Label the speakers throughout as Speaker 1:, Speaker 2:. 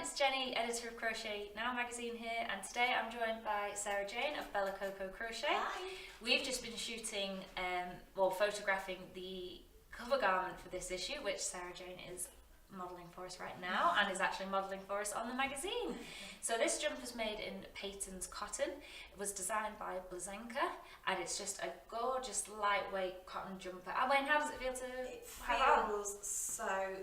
Speaker 1: it's Jenny, editor of Crochet Now magazine here, and today I'm joined by Sarah-Jayne of Coco Crochet.
Speaker 2: Hi.
Speaker 1: We've just been shooting, photographing the cover garment for this issue, which Sarah-Jayne is modelling for us right now and is actually modelling for us on the magazine. So this jumper's made in Peyton's cotton. It was designed by Blazenka and it's just a gorgeous lightweight cotton jumper. Wayne, how does it feel to have on?
Speaker 2: It feels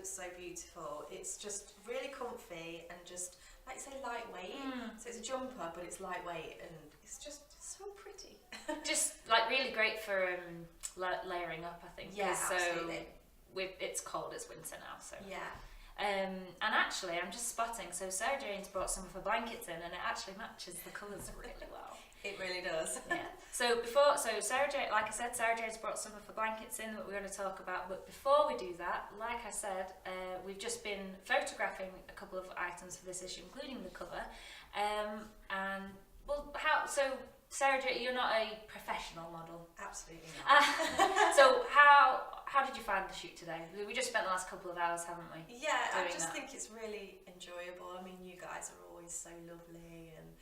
Speaker 2: so beautiful. It's just really comfy and just, like you say, lightweight. So it's a jumper but it's lightweight and it's just so pretty.
Speaker 1: Just like really great for layering up, I think.
Speaker 2: Yeah, absolutely.
Speaker 1: It's cold, it's winter now, so
Speaker 2: yeah.
Speaker 1: And actually I'm just spotting, so Sarah-Jayne's brought some of her blankets in and it actually matches the colours really well.
Speaker 2: It really does.
Speaker 1: Yeah. So Sarah-Jayne, like I said, Sarah-Jayne's brought some of her blankets in that we're going to talk about, but before we do that, like I said, we've just been photographing a couple of items for this issue, including the cover, Sarah-Jayne, you're not a professional model.
Speaker 2: Absolutely not.
Speaker 1: So how did you find the shoot today? We just spent the last couple of hours, haven't we?
Speaker 2: Yeah, I just think it's really enjoyable. I mean, you guys are always so lovely and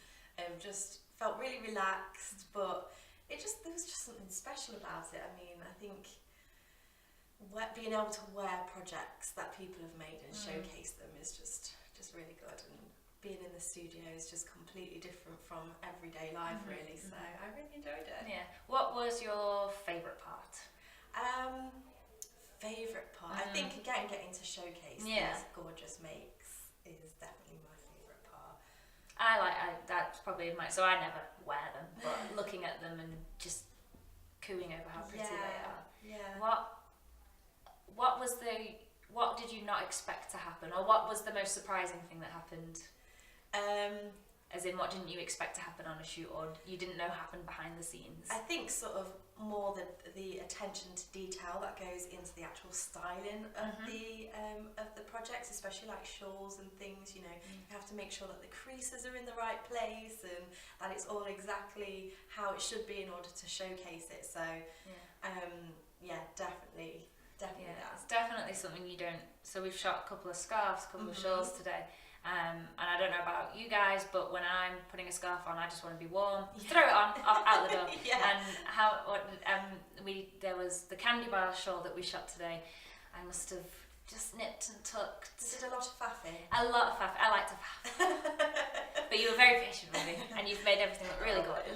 Speaker 2: just felt really relaxed, but there was just something special about it. I mean, I think being able to wear projects that people have made and showcase them is just really good. And being in the studio is just completely different from everyday life, really. So I really enjoyed it.
Speaker 1: Yeah. What was your favourite part?
Speaker 2: Favourite part? I think again getting to showcase these gorgeous makes is definitely my favourite part.
Speaker 1: That's probably so I never wear them, but looking at them and just cooing over how pretty they are.
Speaker 2: Yeah.
Speaker 1: What did you not expect to happen, or what was the most surprising thing that happened? As in, what didn't you expect to happen on a shoot, or you didn't know happened behind the scenes?
Speaker 2: I think sort of more the attention to detail that goes into the actual styling of the projects, especially like shawls and things. You know, you have to make sure that the creases are in the right place and that it's all exactly how it should be in order to showcase it. So, definitely that.
Speaker 1: It's definitely something you don't. So we've shot a couple of scarves, a couple of shawls today. And I don't know about you guys, but when I'm putting a scarf on, I just want to be warm. Throw it on, out the door. And there was the candy bar shawl that we shot today. I must have just nipped and tucked.
Speaker 2: You did a lot of faffing.
Speaker 1: A lot of faff. I like to faff. But you were very patient with me, and you've made everything look really good.
Speaker 2: It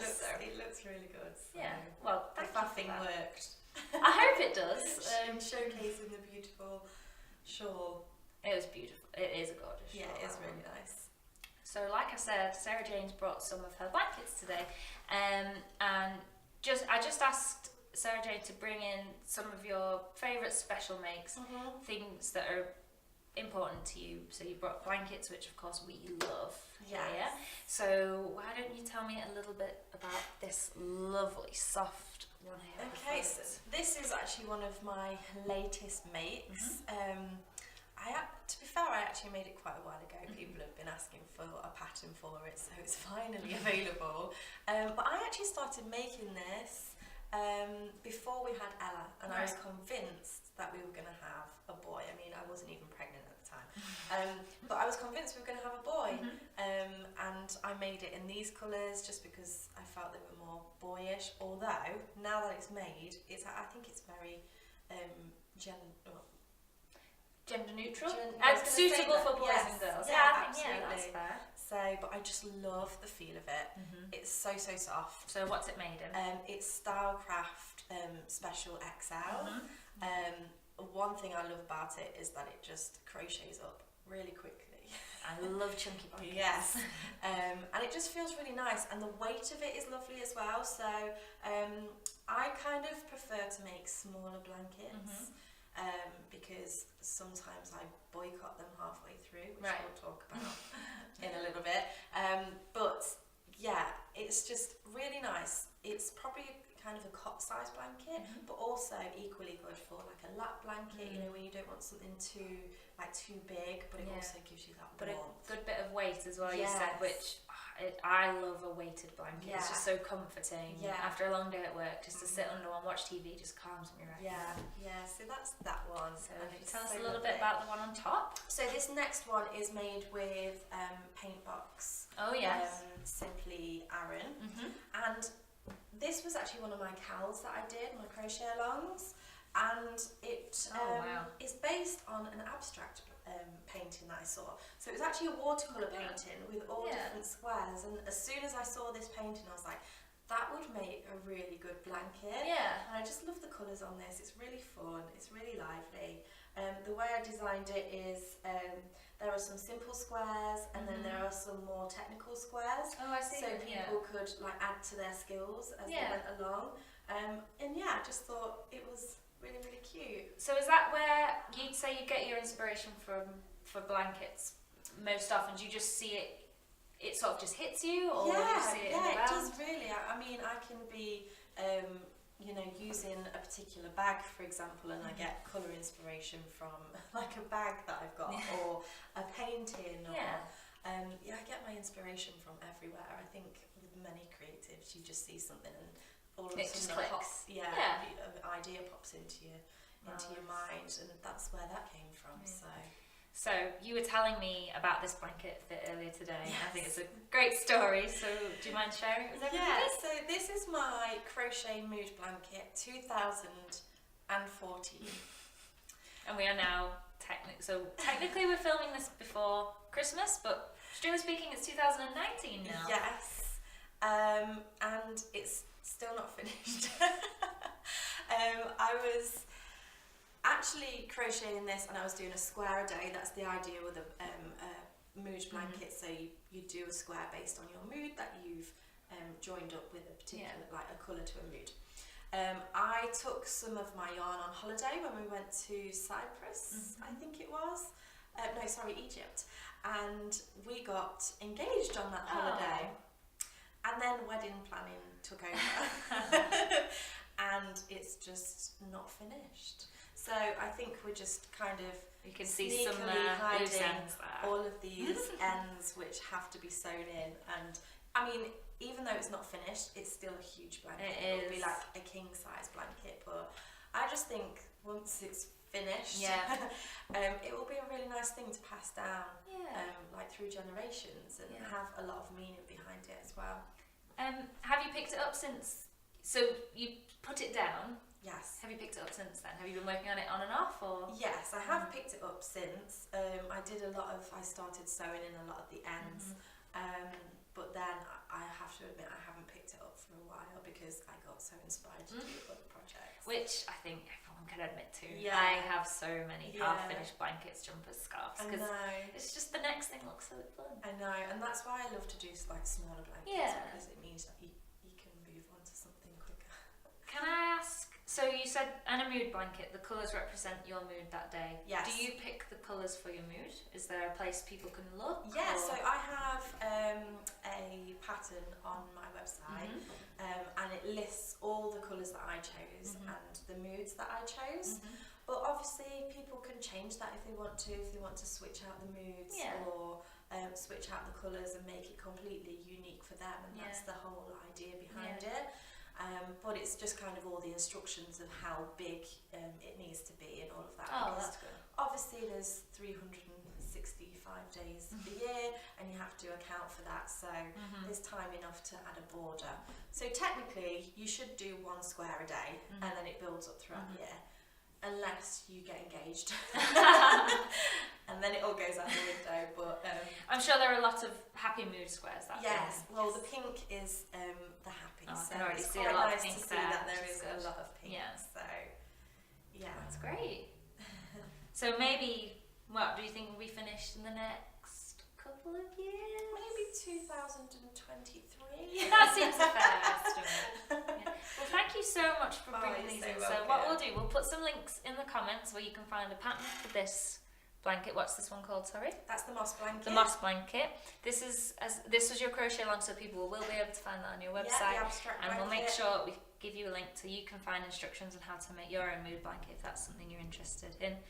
Speaker 2: looks really good. So
Speaker 1: yeah. Well,
Speaker 2: the faffing worked.
Speaker 1: I hope it does.
Speaker 2: Showcasing the beautiful shawl.
Speaker 1: It was beautiful. It is a gorgeous shawl.
Speaker 2: Yeah, it is really nice.
Speaker 1: So like I said, Sarah-Jayne's brought some of her blankets today, and I just asked Sarah-Jayne to bring in some of your favourite special makes, things that are important to you. So you brought blankets, which of course we love.
Speaker 2: Yes.
Speaker 1: Yeah. So why don't you tell me a little bit about this lovely soft one here?
Speaker 2: Okay, so this is actually one of my latest makes. To be fair, I actually made it quite a while ago. People have been asking for a pattern for it, so it's finally available. But I actually started making this before we had Ella, and I was convinced that we were going to have a boy. I mean, I wasn't even pregnant at the time, but I was convinced we were going to have a boy. And I made it in these colours just because I felt they were more boyish. Although now that it's made, I think it's very
Speaker 1: gender neutral,
Speaker 2: suitable
Speaker 1: for boys and girls.
Speaker 2: Yeah,
Speaker 1: absolutely.
Speaker 2: That's fair. So, but I just love the feel of it. It's so soft.
Speaker 1: So, what's it made in?
Speaker 2: It's Stylecraft Special XL. One thing I love about it is that it just crochets up really quickly.
Speaker 1: I love chunky blankets.
Speaker 2: Yes, and it just feels really nice, and the weight of it is lovely as well. So, I kind of prefer to make smaller blankets. Because sometimes I boycott them halfway through, which we'll talk about in a little bit. But yeah, it's just really nice. It's probably kind of a cot-sized blanket, but also equally good for like a lap blanket. You know, when you don't want something too big, but it also gives you that warmth.
Speaker 1: But a good bit of weight as well. You said, which I love a weighted blanket. It's just so comforting.
Speaker 2: Yeah.
Speaker 1: After a long day at work, just to sit under one, watch TV, just calms me right down.
Speaker 2: Yeah. So that's that one.
Speaker 1: So if you tell us a little bit about the one on top.
Speaker 2: So this next one is made with paint box.
Speaker 1: Oh yes.
Speaker 2: Simply Aaron. And this was actually one of my cals that I did, my crochet alongs, and it is based on an abstract painting that I saw. So it was actually a watercolour painting with all different squares, and as soon as I saw this painting I was like, that would make a really good blanket. And I just love the colours on this. It's really fun, it's really lively. The way I designed it is there are some simple squares and then there are some more technical squares.
Speaker 1: Oh, I see.
Speaker 2: So people could like add to their skills as they went along. And yeah, I just thought it was really, really cute.
Speaker 1: So is that where you'd say you get your inspiration from for blankets most often? Do you just see it sort of just hits you, or do you see it in the
Speaker 2: it
Speaker 1: round?
Speaker 2: does really. I mean, I can be you know, using a particular bag, for example, and I get colour inspiration from like a bag that I've got or a painting or I get my inspiration from everywhere. I think with many creatives you just see something and all of a sudden an idea pops into your mind, and that's where that came from.
Speaker 1: So you were telling me about this blanket a bit earlier today. I think it's a great story, so do you mind sharing it with everybody?
Speaker 2: Yeah, so this is my Crochet Mood Blanket 2014.
Speaker 1: And we are now technically we're filming this before Christmas, but strictly speaking it's 2019 now.
Speaker 2: Yes, and it's still not finished. I was actually crocheting this and I was doing a square a day. That's the idea with a mood blanket. So you do a square based on your mood that you've joined up with a particular like a colour to a mood. I took some of my yarn on holiday when we went to Cyprus, I think it was. No, sorry, Egypt. And we got engaged on that holiday. And then wedding planning took over. And it's just not finished. So I think we're just kind of
Speaker 1: you can see some loose ends there.
Speaker 2: All of these ends which have to be sewn in, and I mean, even though it's not finished, it's still a huge blanket. It'll be like a king size blanket, but I just think once it's finished, it will be a really nice thing to pass down, like through generations, and have a lot of meaning behind it as well.
Speaker 1: Have you picked it up since? So you put it down.
Speaker 2: Yes.
Speaker 1: Have you picked it up since then? Have you been working on it on and off, or?
Speaker 2: Yes, I have picked it up since. I started sewing in a lot of the ends, but then I have to admit I haven't picked it up for a while because I got so inspired to do other projects.
Speaker 1: Which I think everyone can admit to.
Speaker 2: Yeah.
Speaker 1: I have so many half-finished blankets, jumpers, scarves, because it's just the next thing looks so fun.
Speaker 2: I know, and that's why I love to do like smaller blankets, because it means that you can move on to something quicker.
Speaker 1: Can I ask, so you said in a mood blanket, the colours represent your mood that day.
Speaker 2: Yes.
Speaker 1: Do you pick the colours for your mood? Is there a place people can look?
Speaker 2: Yeah, so I have a pattern on my website, and it lists all the colours that I chose and the moods that I chose. But obviously people can change that if they want to switch out the moods or switch out the colours and make it completely unique for them, and that's the whole idea behind it. But it's just kind of all the instructions of how big it needs to be and all of that.
Speaker 1: Oh, that's good.
Speaker 2: Obviously there's 365 days of the year and you have to account for that, so there's time enough to add a border. So technically you should do one square a day and then it builds up throughout the year, unless you get engaged. And then it all goes out the window. But
Speaker 1: I'm sure there are a lot of happy mood squares.
Speaker 2: Well, the pink is the happy.
Speaker 1: I
Speaker 2: so
Speaker 1: can already
Speaker 2: it's
Speaker 1: see
Speaker 2: quite
Speaker 1: a lot
Speaker 2: nice
Speaker 1: of pink
Speaker 2: to see
Speaker 1: there,
Speaker 2: that there
Speaker 1: which
Speaker 2: is
Speaker 1: is
Speaker 2: a lot of pink. So
Speaker 1: that's great. So maybe, what do you think will be finished in the next couple of years?
Speaker 2: Maybe 2023.
Speaker 1: That seems a fair estimate. Well, thank you so much for bringing these in. So what we'll do, we'll put some links in the comments where you can find a pattern for this blanket. What's this one called? Sorry.
Speaker 2: That's the moss blanket.
Speaker 1: The moss blanket. This was your crochet along, so people will be able to find that on your website.
Speaker 2: The abstract
Speaker 1: and
Speaker 2: blanket.
Speaker 1: We'll make sure we give you a link so you can find instructions on how to make your own mood blanket if that's something you're interested in.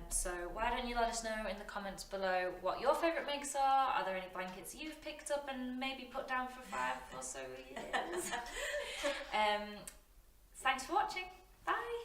Speaker 1: So why don't you let us know in the comments below what your favourite makes are? Are there any blankets you've picked up and maybe put down for 5 or so years? Thanks for watching. Bye.